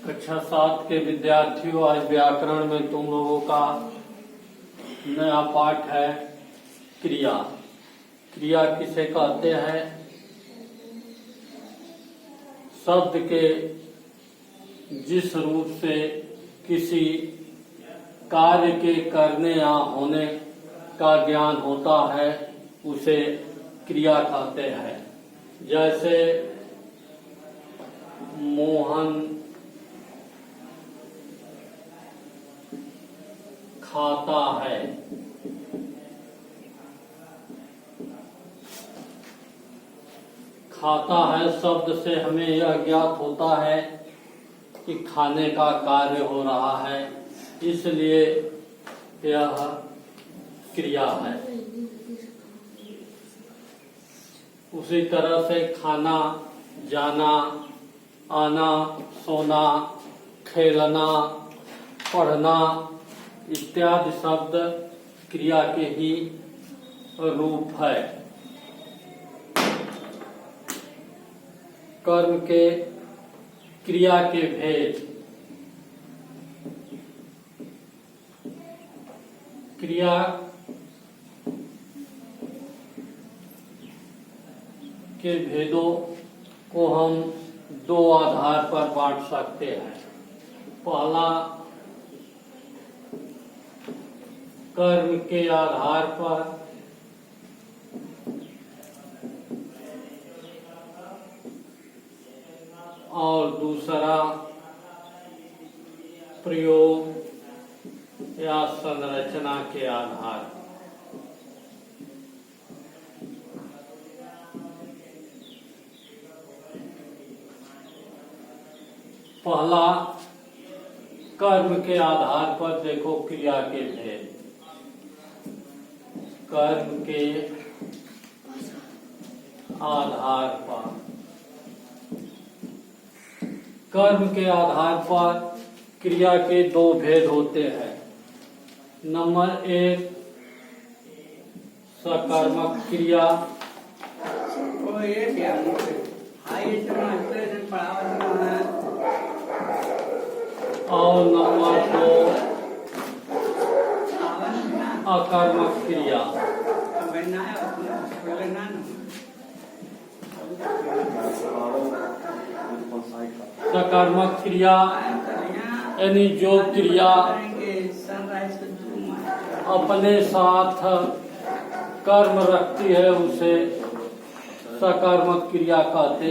कक्षा 7 के विद्यार्थियों, आज व्याकरण में तुम लोगों का नया पाठ है क्रिया। क्रिया किसे कहते हैं? शब्द के जिस रूप से किसी कार्य के करने या होने का ज्ञान होता है उसे क्रिया कहते हैं। जैसे मोहन खाता है, खाता है शब्द से हमें यह ज्ञात होता है कि खाने का कार्य हो रहा है, इसलिए यह क्रिया है। उसी तरह से खाना, जाना, आना, सोना, खेलना, पढ़ना इत्यादि शब्द क्रिया के ही रूप है। कर्म के क्रिया के भेद। क्रिया के भेदों को हम दो आधार पर बांट सकते हैं। पहला, कर्म के आधार पर, और दूसरा प्रयोग या संरचना के आधार। पहला, कर्म के आधार पर देखो क्रिया के भेद। कर्म के आधार पर, कर्म के आधार पर क्रिया के दो भेद होते हैं। नंबर एक, सकर्मक क्रिया, और नंबर दो, अकर्मक क्रिया। सकर्मक क्रिया यानी जो क्रिया अपने साथ कर्म रखती है उसे सकर्मक क्रिया कहते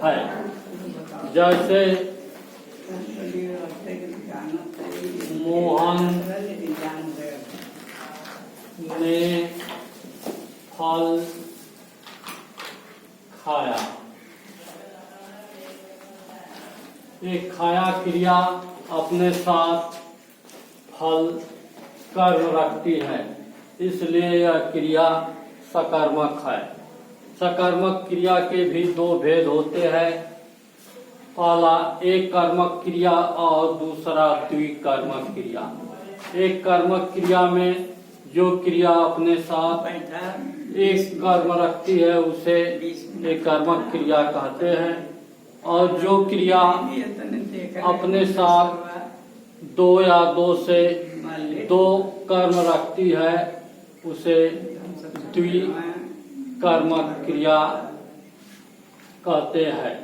हैं। जैसे मोहन ने फल खाया। एक खाया क्रिया अपने साथ फल कर्म रखती है, इसलिए यह क्रिया सकर्मक है। सकर्मक क्रिया के भी दो भेद होते हैं। पहला, एक कर्मक क्रिया और दूसरा द्विकर्मक क्रिया। एक कर्मक क्रिया में जो क्रिया अपने साथ एक कर्म रखती है उसे एक कर्मक क्रिया कहते हैं, और जो क्रिया अपने साथ दो या दो से दो कर्म रखती है उसे द्विकर्मक क्रिया कहते हैं।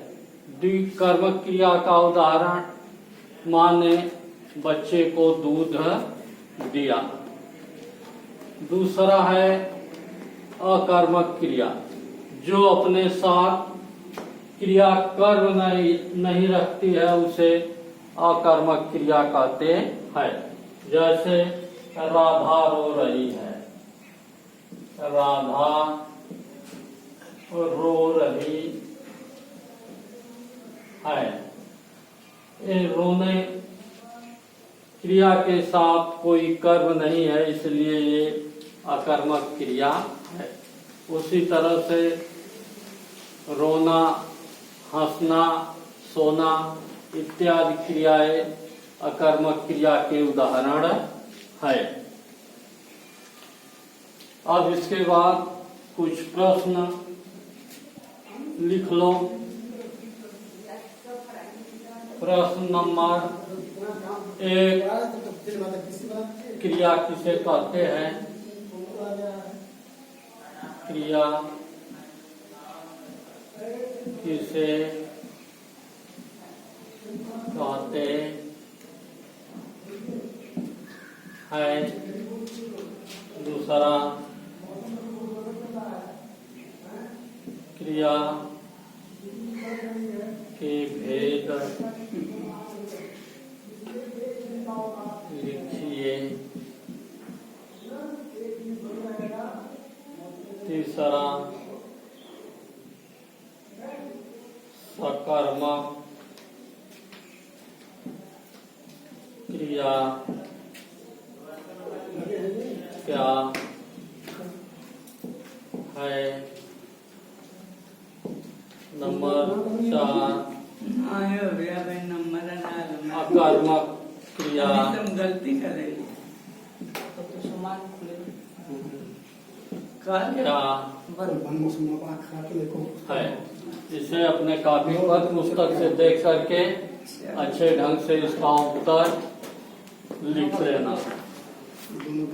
द्विकर्मक क्रिया का उदाहरण, माँ ने बच्चे को दूध दिया। दूसरा है अकर्मक क्रिया, जो अपने साथ क्रिया कर्म नहीं रखती है उसे अकर्मक क्रिया कहते हैं। जैसे राधा रो रही है, राधा रो रही है। ये रोने क्रिया के साथ कोई कर्म नहीं है, इसलिए ये अकर्मक क्रिया है। उसी तरह से रोना, हंसना, सोना इत्यादि क्रियाएं अकर्मक क्रिया के उदाहरण है। अब इसके बाद कुछ प्रश्न लिख लो। प्रश्न नंबर 1, क्रिया किसे कहते हैं? क्रिया किसे कहते हैं? दूसरा, क्रिया के भेद लिखिए। तीसरा, सकर्मक क्रिया क्या है? नंबर 4, अकर्मक क्रिया गलती करेगी क्या है? इसे अपने कॉपी पर पुस्तक से देख करके अच्छे ढंग से इसका उत्तर लिख लेना। दोनों